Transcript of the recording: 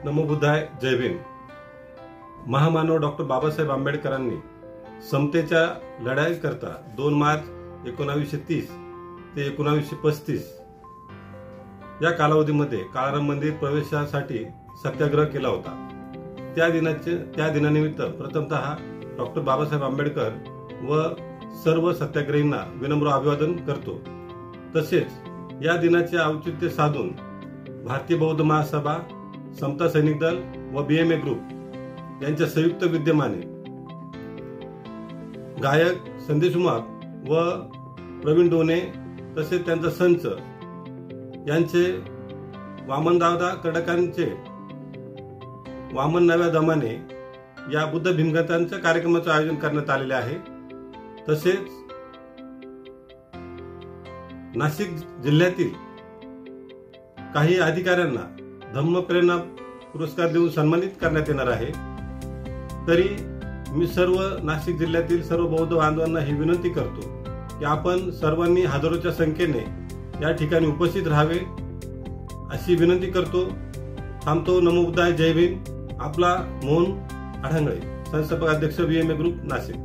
नमो बुद्धाय, जय भीम। महामानव डॉक्टर बाबासाहेब आंबेडकरांनी समतेच्या लढाईकरता 2 मार्च 1930 ते 1935 या कालावधीमध्ये काळाराम मंदिर प्रवेशासाठी सत्याग्रह केला होता। त्या दिनानिमित्त प्रथमतः डॉक्टर बाबासाहेब आंबेडकर व सर्व सत्याग्रहींना विनम्र अभिवादन करतो। तसेच या दिनाचे औचित्य साधून भारतीय बौद्ध महासभा, समता सैनिक दल व बीएमए ग्रुप यांच्या संयुक्त विद्यमाने गायक संदेश उमाप व प्रवीण डोने तसेच त्यांचा संच यांचे वामनदादा कडकांचे वामन नव्या दमाने या बुद्ध भीमगीतांच्या कार्यक्रमाचे आयोजन करण्यात आलेले आहे। तसेच नाशिक जिल्ह्यातील काही अधिकाऱ्यांना धम्म प्रेरणा पुरस्कार देऊन सन्मानित करण्यात येणार आहे। तरी मी सर्व नाशिक जिल्ह्यातील सर्व बौद्ध बांधवांना ही विनंती करतो की आपण सर्वांनी हजारोच्या संख्येने या ठिकाणी उपस्थित राहावे अशी विनंती करतो। थांबतो। नमो बुद्धाय, जय भीम। आपला मोहन अढांगळे, संस्थापक अध्यक्ष बीएमए ग्रुप नाशिक।